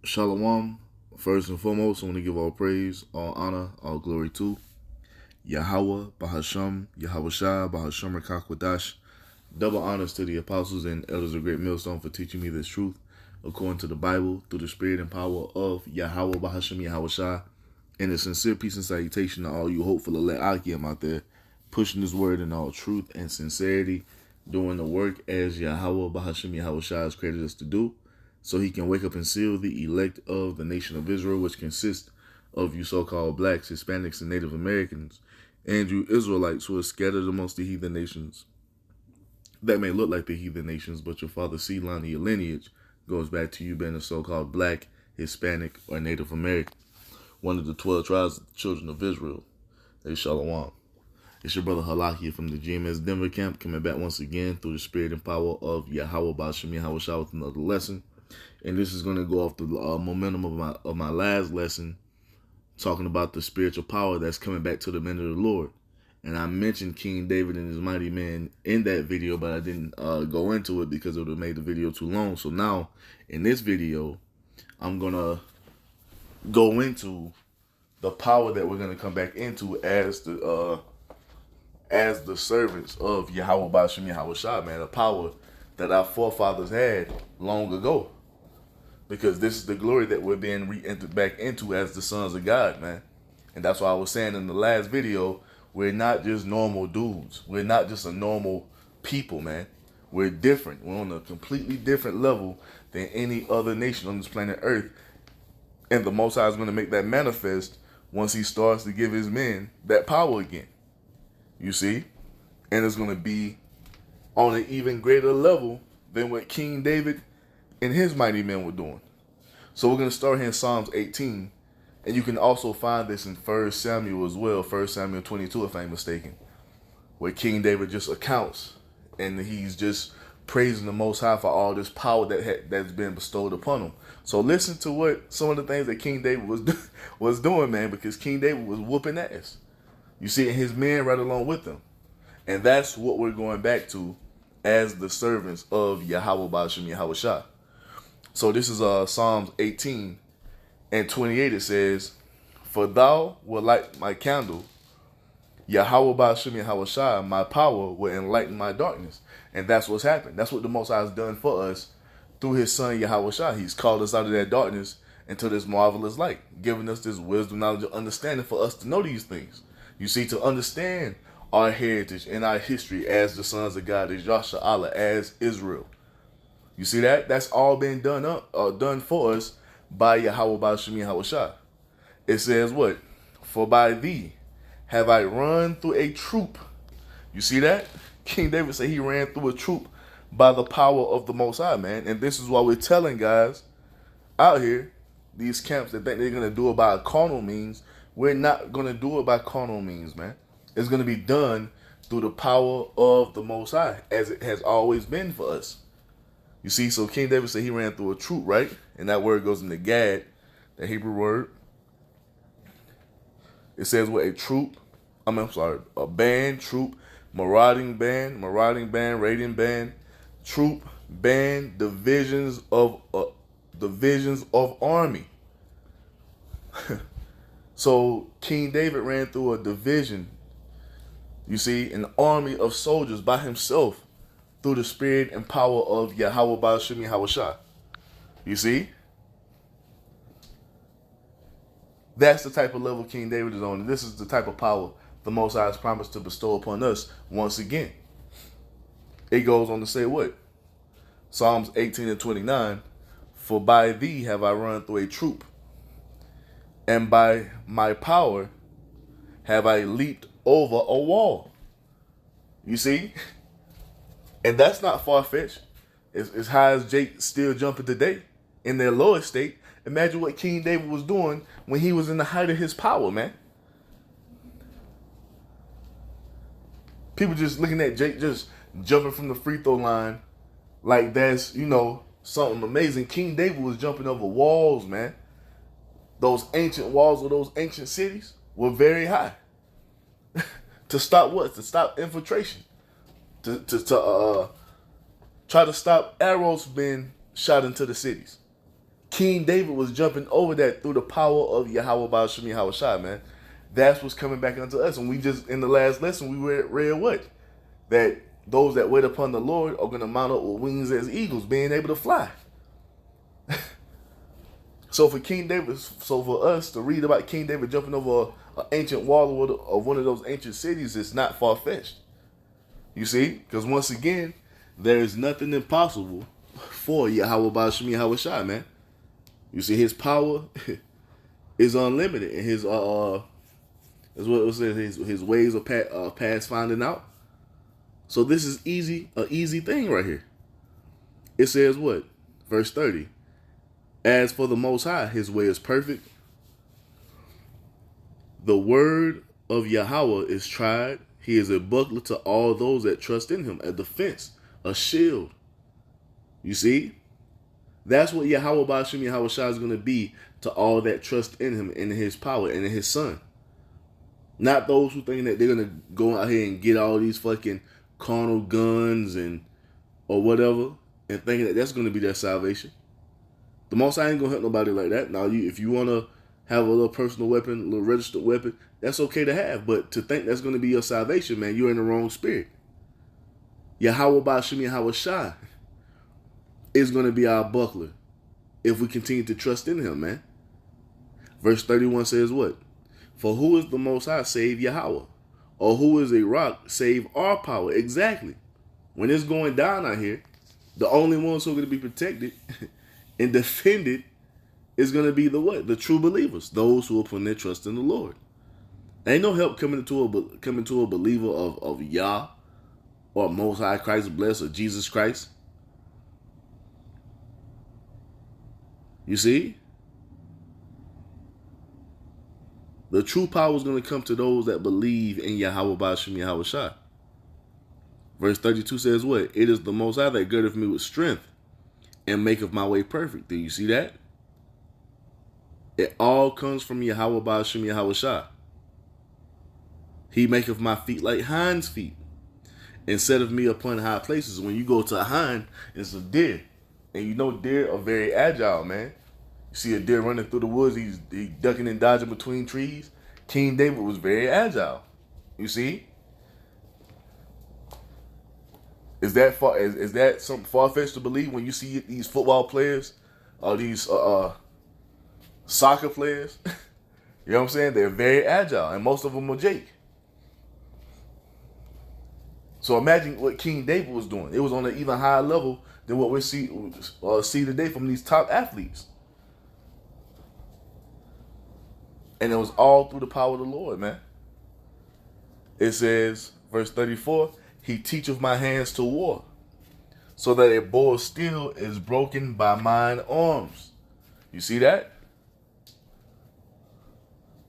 Shalom. First and foremost, I want to give all praise, all honor, all glory to Yahweh, Bahasham, Yahweh Shai, Bahasham Rakakwadash. Double honors to the apostles and elders of Great Millstone for teaching me this truth according to the Bible through the spirit and power of Yahweh, Bahasham, Yahweh Shai. And a sincere peace and salutation to all you hopeful elect Akim out there, pushing this word in all truth and sincerity, doing the work as Yahweh, Bahasham, Yahweh Shai has created us to do, so he can wake up and seal the elect of the nation of Israel, which consists of you so-called blacks, Hispanics, and Native Americans, and you Israelites who are scattered amongst the heathen nations that may look like the heathen nations, but your father's seed line of your lineage goes back to you being a so-called black, Hispanic, or Native American, one of the 12 tribes of the children of Israel. Hey, Shalom. It's your brother Halakia from the GMS Denver camp, coming back once again through the spirit and power of Yahweh Basham Yahweh Shah with another lesson. And this is going to go off the momentum of my last lesson, talking about the spiritual power that's coming back to the men of the Lord. And I mentioned King David and his mighty men in that video, but I didn't go into it because it would have made the video too long. So now, in this video, I'm going to go into the power that we're going to come back into as the servants of Yahweh Basham Yahweh Shah, man. A power that our forefathers had long ago. Because this is the glory that we're being re-entered back into as the sons of God, man. And that's why I was saying in the last video, we're not just normal dudes. We're not just a normal people, man. We're different. We're on a completely different level than any other nation on this planet Earth. And the Most High is going to make that manifest once he starts to give his men that power again. You see? And it's going to be on an even greater level than what King David and his mighty men were doing. So we're going to start here in Psalms 18. And you can also find this in 1 Samuel as well, 1 Samuel 22 if I'm mistaken, where King David just accounts and he's just praising the Most High for all this power that's been bestowed upon him. So listen to what some of the things that King David was doing, man, because King David was whooping ass. You see, and his men right along with him. And that's what we're going back to as the servants of Yahweh Basham Yahweh Shah. So this is Psalms 18 and 28. It says, "For thou wilt light my candle, Yahweh Basham Yahweh Shah, my power will enlighten my darkness." And that's what's happened. That's what the Most High has done for us through his son Yahweh Shah. He's called us out of that darkness into this marvelous light, giving us this wisdom, knowledge, and understanding for us to know these things. You see, to understand our heritage and our history as the sons of God, as Yasha Allah, as Israel. You see that? That's all been done for us by Yahweh Basham Yahweh Shah. It says what? "For by thee have I run through a troop." You see that? King David said he ran through a troop by the power of the Most High, man. And this is why we're telling guys out here, these camps that think they're going to do it by carnal means. We're not going to do it by carnal means, man. It's going to be done through the power of the Most High, as it has always been for us. You see, so King David said he ran through a troop, right? And that word goes into Gad, the Hebrew word. It says what? A troop. I'm sorry, a band, troop, marauding band, raiding band, troop, band, divisions of army. So King David ran through a division, you see, an army of soldiers by himself through the spirit and power of Yahweh Basham Yahweh Shah. You see? That's the type of level King David is on. And this is the type of power the Most High has promised to bestow upon us once again. It goes on to say what? Psalms 18 and 29, "For by thee have I run through a troop, and by my power have I leaped over a wall." You see? And that's not far-fetched. As high as Jake still jumping today in their lowest state. Imagine what King David was doing when he was in the height of his power, man. People just looking at Jake just jumping from the free throw line like that's, something amazing. King David was jumping over walls, man. Those ancient walls of those ancient cities were very high. To stop what? To stop infiltration. To try to stop arrows being shot into the cities. King David was jumping over that through the power of Yahweh Ba'ashim Yahweh Shai, man. That's what's coming back unto us. And we just, in the last lesson, we read what? That those that wait upon the Lord are going to mount up with wings as eagles, being able to fly. So for us to read about King David jumping over an ancient wall of one of those ancient cities, it's not far-fetched. You see? Because once again, there is nothing impossible for Yahweh Ba'ashim Yahweh Shai, man. You see, his power is unlimited, and his is what it says, his ways are past finding out. So this is an easy thing right here. It says what? Verse 30. As for the Most High, his way is perfect. The word of Yahweh is tried. He is a buckler to all those that trust in him, a defense, a shield. You see? That's what Yahweh Ba'ashim Yahweh Shai is going to be to all that trust in him and in his power and in his son. Not those who think that they're going to go out here and get all these fucking carnal guns or whatever and thinking that that's going to be their salvation. The Most High ain't going to hurt nobody like that. Now, if you want to have a little personal weapon, a little registered weapon, that's okay to have. But to think that's going to be your salvation, man, you're in the wrong spirit. Yahweh Ba'ashim Yahweh Shai is going to be our buckler if we continue to trust in him, man. Verse 31 says what? For who is the Most High save Yahweh? Or who is a rock save our power? Exactly. When it's going down out here, the only ones who are going to be protected and defended is going to be the what? The true believers. Those who are putting their trust in the Lord. Ain't no help coming to a believer of Yah or Most High Christ bless or Jesus Christ. You see? The true power is going to come to those that believe in Yahweh Ba'ashim Yahweh Shai. Verse 32 says what? It is the Most High that girdeth me with strength and maketh my way perfect. Do you see that? It all comes from Yahweh Ba'ashim Yahweh Shai. He maketh my feet like hinds' feet and setteth me upon high places. When you go to a hind, it's a deer. And you know deer are very agile, man. You see a deer running through the woods, he's ducking and dodging between trees. King David was very agile. You see? Is that something far-fetched to believe when you see these football players or these soccer players? You know what I'm saying? They're very agile, and most of them are Jake. So imagine what King David was doing. It was on an even higher level than what we see today from these top athletes. And it was all through the power of the Lord, man. It says, verse 34, he teacheth my hands to war, so that a bow of steel is broken by mine arms. You see that?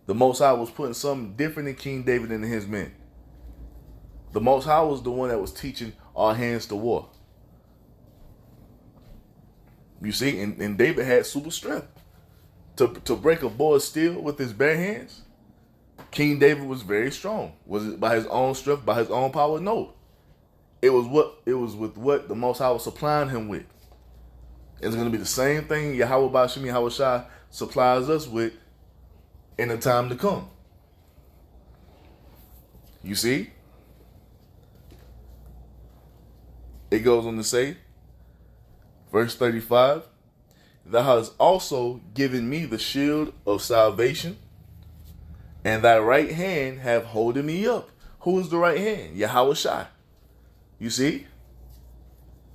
The Most High was putting something different in King David and his men. The Most High was the one that was teaching our hands to war. You see, and David had super strength. To break a bow of steel with his bare hands, King David was very strong. Was it by his own strength, by his own power? No. It was with what the Most High was supplying him with. It's going to be the same thing Yahweh Ba'ashim Yahweh Shai supplies us with in the time to come. You see? It goes on to say, verse 35, thou hast also given me the shield of salvation, and thy right hand have holden me up. Who is the right hand? Yahweh Shai. You see?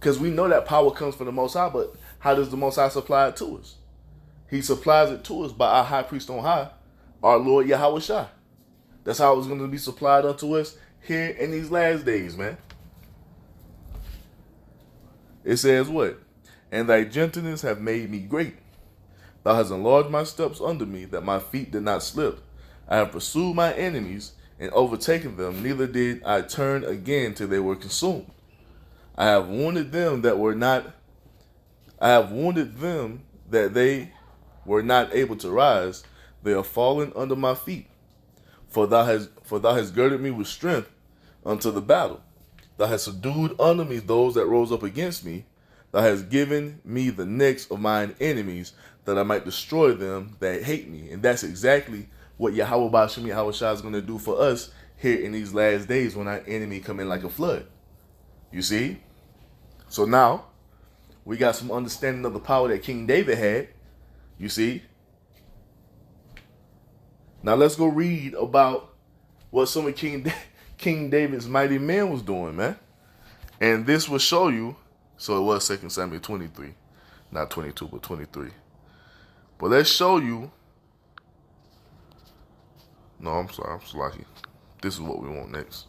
Because we know that power comes from the Most High, but how does the Most High supply it to us? He supplies it to us by our high priest on high, our Lord Yahweh Shai. That's how it's going to be supplied unto us here in these last days, man. It says what? And thy gentleness have made me great. Thou hast enlarged my steps under me, that my feet did not slip. I have pursued my enemies and overtaken them, neither did I turn again till they were consumed. I have wounded them that they were not able to rise. They are fallen under my feet. For thou hast girded me with strength unto the battle. Thou hast subdued under me those that rose up against me. Thou hast given me the necks of mine enemies, that I might destroy them that hate me. And that's exactly what Yahweh Ba'Shem Yahweh Shai is going to do for us here in these last days when our enemy come in like a flood. You see? So now, we got some understanding of the power that King David had. You see? Now let's go read about what some of King David's mighty men was doing, man. And this will show you, so it was 2 Samuel 23. Not 22, but 23. But let's show you. No, I'm sorry, I'm sluggy. This is what we want next.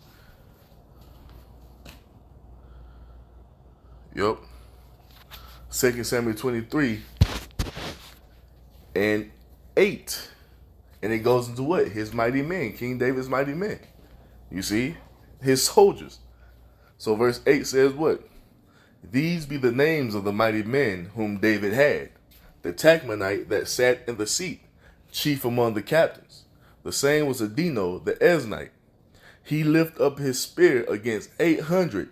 Yep. 2 Samuel 23 and 8. And it goes into what? His mighty men. King David's mighty men. You see? His soldiers. So verse 8 says what? These be the names of the mighty men whom David had. The Tachmonite that sat in the seat, chief among the captains. The same was Adino the Eznite. He lifted up his spear against 800,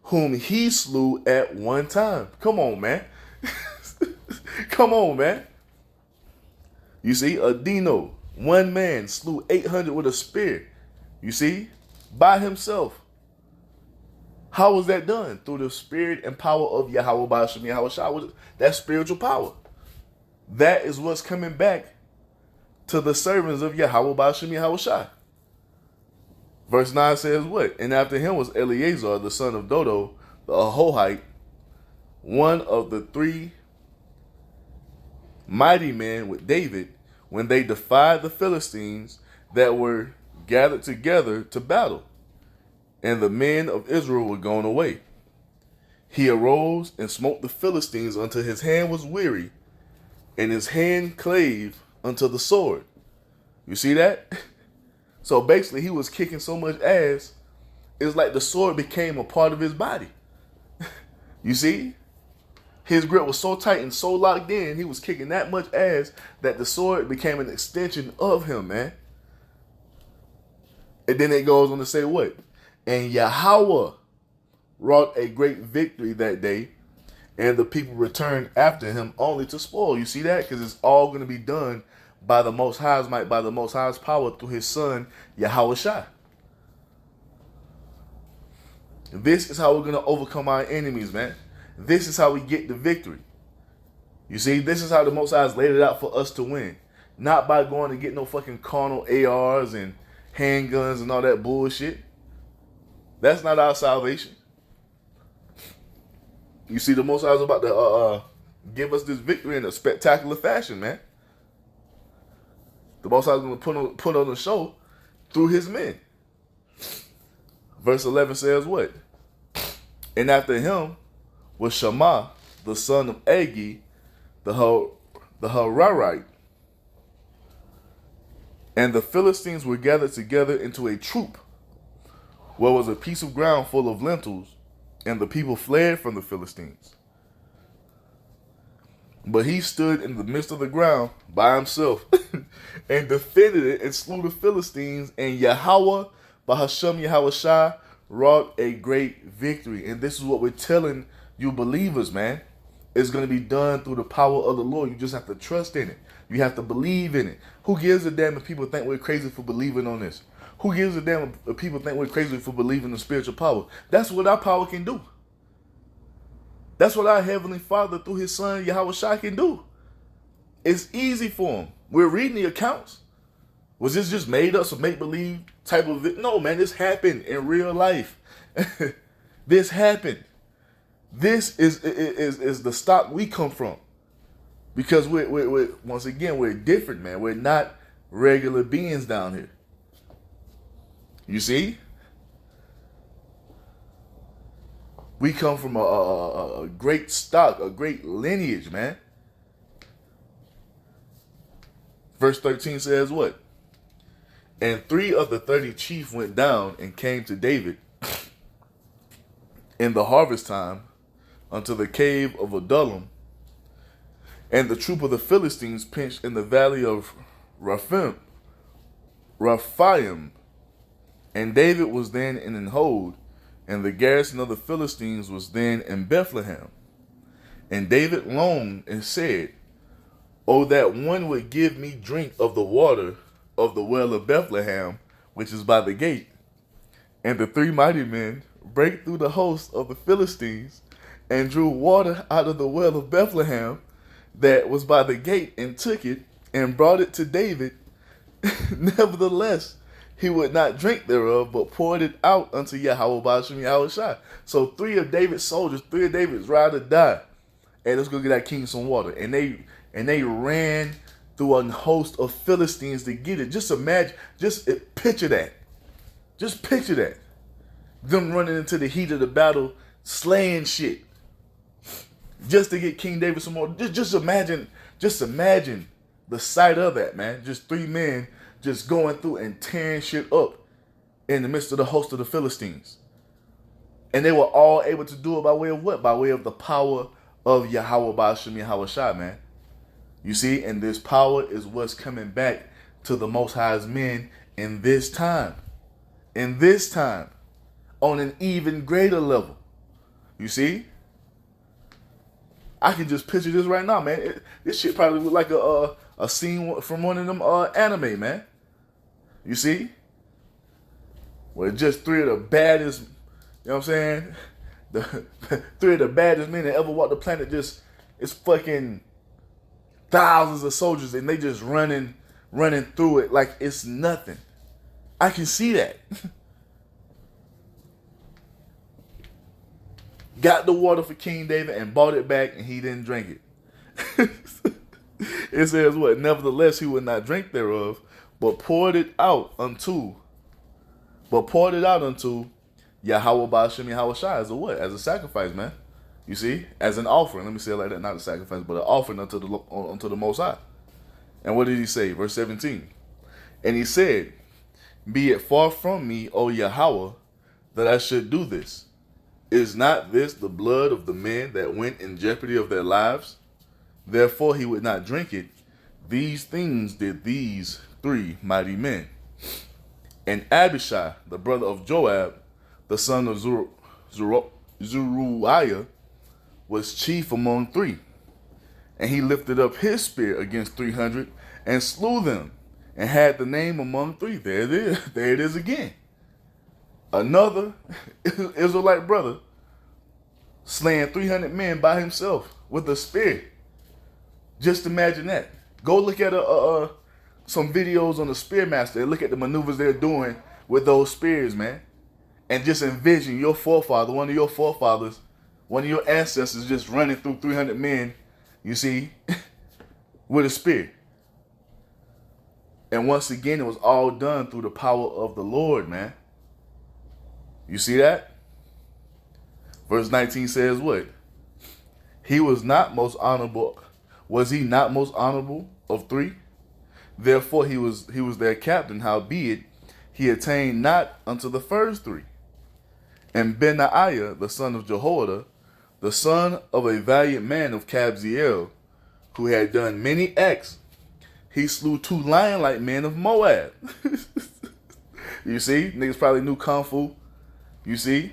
whom he slew at one time. Come on, man. Come on, man. You see, Adino, one man, slew 800 with a spear. You see, by himself. How was that done? Through the spirit and power of Yahweh Ba'Shem Yahweh Shai. That's spiritual power. That is what's coming back to the servants of Yahweh Ba'Shem Yahweh Shai. Verse 9 says what? And after him was Eleazar, the son of Dodo, the Ahohite, one of the three mighty men with David, when they defied the Philistines that were gathered together to battle, and the men of Israel were gone away. He arose and smote the Philistines until his hand was weary, and his hand clave unto the sword. You see that? So basically, he was kicking so much ass, it's like the sword became a part of his body. You see? His grip was so tight and so locked in, he was kicking that much ass that the sword became an extension of him, man. And then it goes on to say what? And Yahweh wrought a great victory that day, and the people returned after him only to spoil. You see that? Because it's all going to be done by the Most High's might, by the Most High's power through his son, Yahweh Shai. This is how we're going to overcome our enemies, man. This is how we get the victory. You see, this is how the Most High has laid it out for us to win. Not by going to get no fucking carnal ARs and handguns and all that bullshit. That's not our salvation. You see, the Most High is about to give us this victory in a spectacular fashion, man. The Most High is going to put on the show through his men. Verse 11 says what? And after him was Shammah, the son of Agi, the Hararite. And the Philistines were gathered together into a troop, where was a piece of ground full of lentils, and the people fled from the Philistines. But he stood in the midst of the ground by himself and defended it and slew the Philistines, and Yahweh Ba'Shem Yahweh Shai wrought a great victory. And this is what we're telling you believers, man. It's going to be done through the power of the Lord. You just have to trust in it. You have to believe in it. Who gives a damn if people think we're crazy for believing on this? Who gives a damn if people think we're crazy for believing in spiritual power? That's what our power can do. That's what our Heavenly Father through his son Yahweh Shai can do. It's easy for him. We're reading the accounts. Was this just made up, some make-believe type of it? No, man, this happened in real life. This happened. This is the stock we come from. Because we're once again, we're different, man. We're not regular beings down here. You see? We come from a great stock, a great lineage, man. Verse 13 says what? And 3 of the 30 chiefs went down and came to David in the harvest time unto the cave of Adullam. And the troop of the Philistines pinched in the valley of Rephaim. And David was then in an hold, and the garrison of the Philistines was then in Bethlehem. And David longed and said, "Oh, that one would give me drink of the water of the well of Bethlehem, which is by the gate." And the three mighty men brake through the host of the Philistines and drew water out of the well of Bethlehem that was by the gate, and took it and brought it to David. Nevertheless, he would not drink thereof, but poured it out unto Yahweh Ba'ashem Yahushua. So three of David's soldiers, three of David's ride or die. Hey, let's go get that king some water. And they ran through a host of Philistines to get it. Just imagine, picture that. Just picture that. Them running into the heat of the battle, slaying shit. Just to get King David some more. Just imagine the sight of that, man. Just three men just going through and tearing shit up in the midst of the host of the Philistines. And they were all able to do it by way of what? By way of the power of Yahweh Ba'ashem Yahushua, man. You see, and this power is what's coming back to the Most High's men in this time. In this time. On an even greater level. You see? I can just picture this right now, man. This shit probably look like a scene from one of them anime, man. You see? Where just three of the baddest, you know what I'm saying? The three of the baddest men that ever walked the planet, it's fucking thousands of soldiers, and they just running through it like it's nothing. I can see that. Got the water for King David and bought it back, and he didn't drink it. It says what? Nevertheless, he would not drink thereof, but poured it out unto Yahweh Ba'ashem Yahushua as a what? As a sacrifice, man. You see? As an offering. Let me say it like that. Not a sacrifice, but an offering unto the Most High. And what did he say? Verse 17. And he said, "Be it far from me, O Yahweh, that I should do this. Is not this the blood of the men that went in jeopardy of their lives?" Therefore he would not drink it. These things did these three mighty men. And Abishai, the brother of Joab, the son of Zeruiah, was chief among three. And he lifted up his spear against 300 and slew them, and had the name among three. There it is. There it is again. Another Israelite brother slaying 300 men by himself with a spear. Just imagine that. Go look at some videos on the Spearmaster and look at the maneuvers they're doing with those spears, man. And just envision your forefather, one of your forefathers, one of your ancestors just running through 300 men, you see, with a spear. And once again, it was all done through the power of the Lord, man. You see that? Verse 19 says what? He was not most honorable. Was he not most honorable of three? Therefore he was their captain, howbeit he attained not unto the first three. And Benaiah, the son of Jehoiada, the son of a valiant man of Kabzeel, who had done many acts, he slew 2 lion-like men of Moab. You see? Niggas probably knew Kung Fu. You see?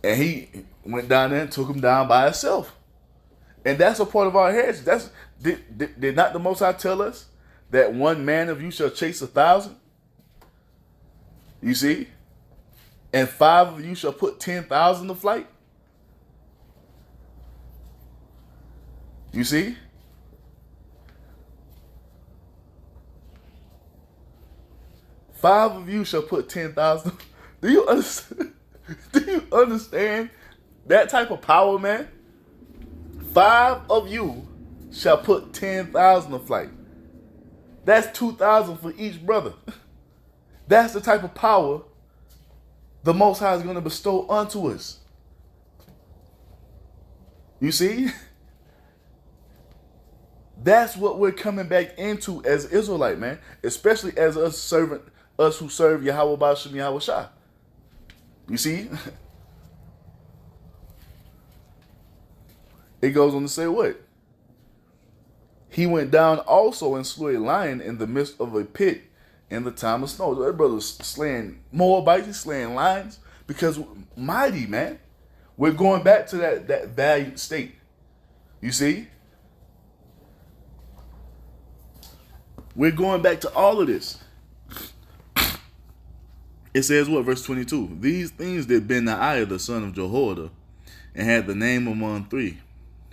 And he went down there and took him down by himself. And that's a part of our heritage. Did not the Most High tell us that one man of you shall chase 1,000? You see? And 5 of you shall put 10,000 to flight? You see? Five of you shall put 10,000. Do you understand? Do you understand that type of power, man? 5 of you shall put 10,000 to flight. That's 2,000 for each brother. That's the type of power the Most High is going to bestow unto us. You see? That's what we're coming back into as Israelite, man. Especially as us who serve Yahweh Ba'ashem Yahushua. You see? It goes on to say what? He went down also and slew a lion in the midst of a pit in the time of snow. That brother's slaying Moabites, he's slaying lions, because mighty, man. We're going back to that valued state. You see? We're going back to all of this. It says what? Verse 22. These things did Benaiah the son of Jehoiada, and had the name among 3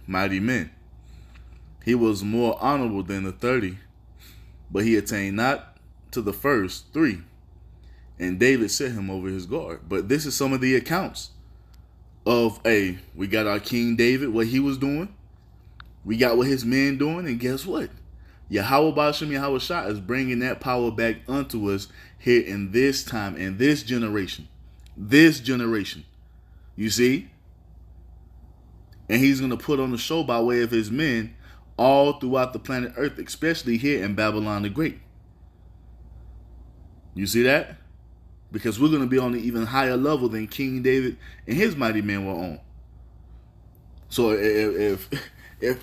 mighty men. He was more honorable than the 30, but he attained not to the first 3. And David set him over his guard. But this is some of the accounts of we got our King David, what he was doing. We got what his men doing, and guess what? Yahweh Ba'ashem Yahweh Shah is bringing that power back unto us here in this time, in this generation. This generation. You see? And he's going to put on the show by way of his men all throughout the planet Earth, especially here in Babylon the Great. You see that? Because we're going to be on an even higher level than King David and his mighty men were on. So if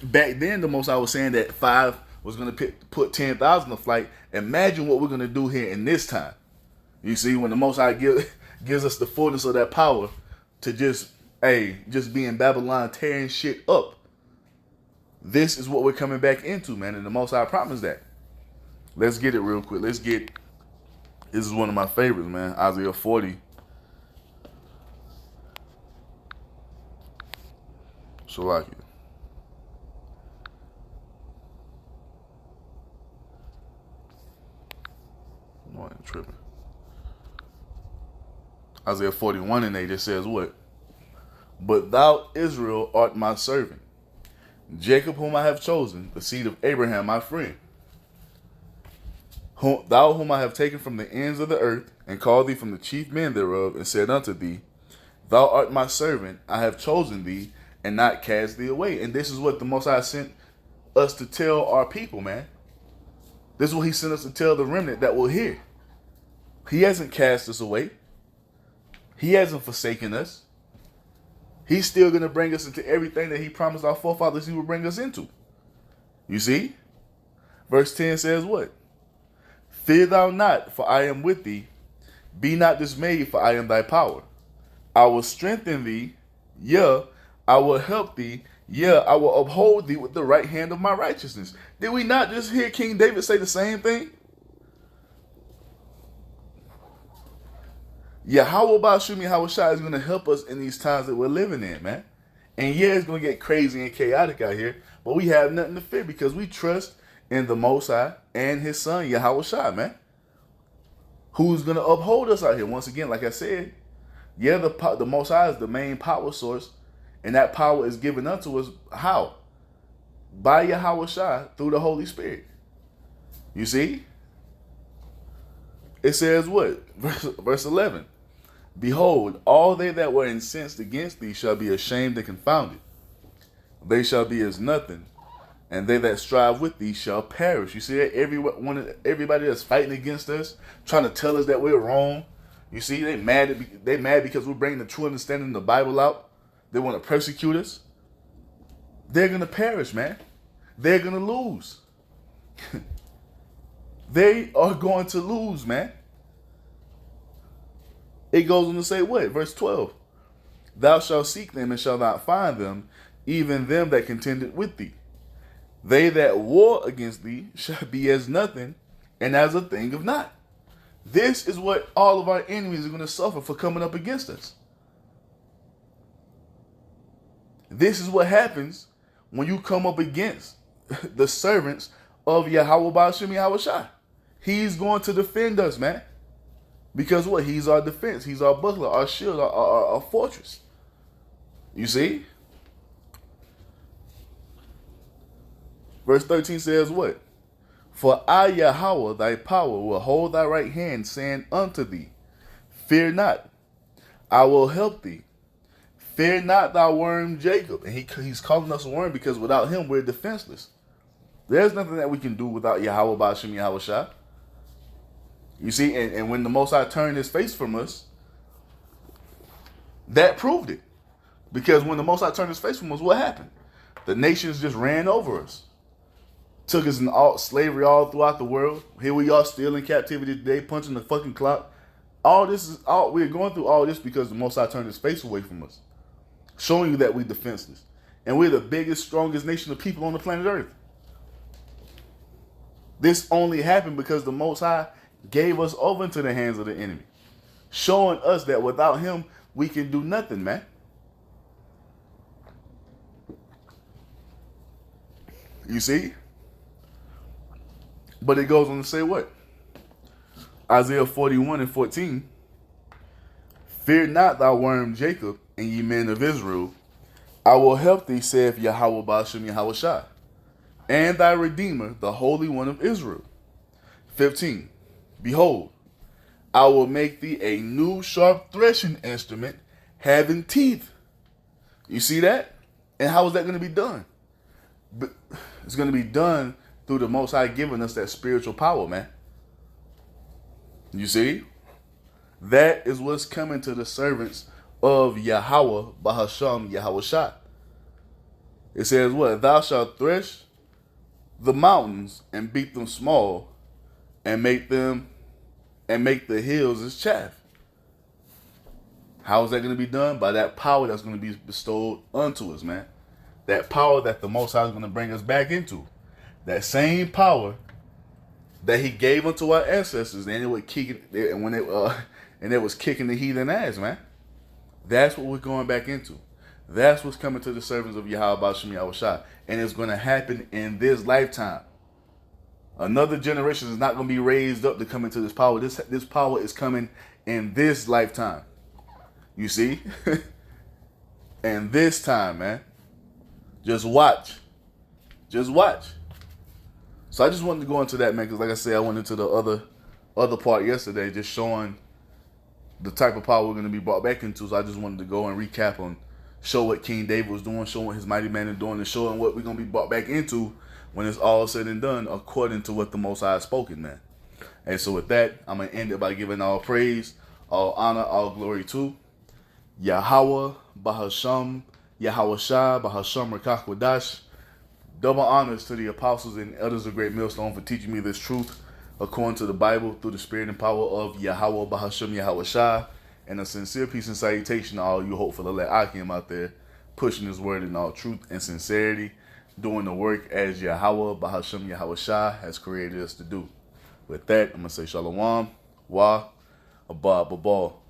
back then the Most I was saying that 5 was going to put 10,000 to flight, imagine what we're going to do here in this time. You see, when the Most High gives us the fullness of that power to just be in Babylon tearing shit up. This is what we're coming back into, man, and the Most High promised that. Let's get it real quick. This is one of my favorites, man. Isaiah 40. Shalakia. No, I ain't tripping. Isaiah 41 and 8, it says what? But thou, Israel, art my servant, Jacob whom I have chosen, the seed of Abraham my friend. Thou whom I have taken from the ends of the earth, and called thee from the chief men thereof, and said unto thee, Thou art my servant, I have chosen thee, and not cast thee away. And this is what the Most High sent us to tell our people, man. This is what he sent us to tell the remnant that will hear. He hasn't cast us away. He hasn't forsaken us. He's still going to bring us into everything that he promised our forefathers he would bring us into. You see? Verse 10 says what? Fear thou not, for I am with thee. Be not dismayed, for I am thy power. I will strengthen thee. Yea, I will help thee. Yea, I will uphold thee with the right hand of my righteousness. Did we not just hear King David say the same thing? Yahweh Ba'ashem Yahweh Shai is going to help us in these times that we're living in, man. And yeah, it's going to get crazy and chaotic out here, but we have nothing to fear because we trust in the Most High and his son, Yahweh Shai, man. Who's going to uphold us out here? Once again, like I said, yeah, the Most High is the main power source, and that power is given unto us how? By Yahweh Shai through the Holy Spirit. You see? It says what? Verse 11. Behold, all they that were incensed against thee shall be ashamed and confounded. They shall be as nothing, and they that strive with thee shall perish. You see that? Everybody that's fighting against us, trying to tell us that we're wrong. You see, they mad because we're bringing the true understanding of the Bible out. They want to persecute us. They're going to perish, man. They're going to lose. They are going to lose, man. It goes on to say what? Verse 12. Thou shalt seek them and shalt not find them, even them that contended with thee. They that war against thee shall be as nothing and as a thing of naught. This is what all of our enemies are going to suffer for coming up against us. This is what happens when you come up against the servants of Yahweh Ba'ashem Yahweh Shai. He's going to defend us, man. Because what? He's our defense. He's our buckler, our shield, our fortress. You see? Verse 13 says what? For I, Yahweh, thy power, will hold thy right hand, saying unto thee, Fear not, I will help thee. Fear not thou worm Jacob. And he's calling us a worm because without him, we're defenseless. There's nothing that we can do without Yahweh Ba'ashem Yahweh Shai. You see, and when the Most High turned his face from us, that proved it. Because when the Most High turned his face from us, what happened? The nations just ran over us. Took us in slavery all throughout the world. Here we are still in captivity today, punching the fucking clock. We're going through all this because the Most High turned his face away from us. showing you that we're defenseless. And we're the biggest, strongest nation of people on the planet Earth. This only happened because the Most High gave us over into the hands of the enemy, showing us that without him, we can do nothing, man. You see? But it goes on to say what? Isaiah 41:14. Fear not, thou worm Jacob, and ye men of Israel. I will help thee, saith Yahweh Ba'ashem Yahushua, and thy Redeemer, the Holy One of Israel. 15. Behold, I will make thee a new sharp threshing instrument having teeth. You see that? And how is that going to be done? It's going to be done through the Most High giving us that spiritual power, man. You see? That is what's coming to the servants of Yahweh Ba'ashem Yahushua. It says what? Thou shalt thresh the mountains and beat them small, and make the hills as chaff. How is that going to be done? By that power that's going to be bestowed unto us, man. That power that the Most High is going to bring us back into. That same power that he gave unto our ancestors, and it was kicking the heathen ass, man. That's what we're going back into. That's what's coming to the servants of Yahweh Ba'ashem Yahushua. And it's going to happen in this lifetime. Another generation is not going to be raised up to come into this power. This power is coming in this lifetime. You see? And this time, man. Just watch. Just watch. So I just wanted to go into that, man, because like I said, I went into the other part yesterday, just showing the type of power we're going to be brought back into. So I just wanted to go and recap on, show what King David was doing, show what his mighty man is doing, and showing what we're going to be brought back into when it's all said and done, according to what the Most High has spoken, man. And so with that, I'm going to end it by giving all praise, all honor, all glory to Yahweh Ba'ashem Yahushua Ba'ashem Rakach Wadash. Double honors to the apostles and elders of Great Millstone for teaching me this truth according to the Bible through the spirit and power of Yahweh Ba'ashem Yahushua. And a sincere peace and salutation to all you hopeful elect Akim out there, pushing his word in all truth and sincerity, doing the work as Yahweh Ba'ashem Yahushua has created us to do. With that, I'm going to say Shalom, Wa, Abba, Babal.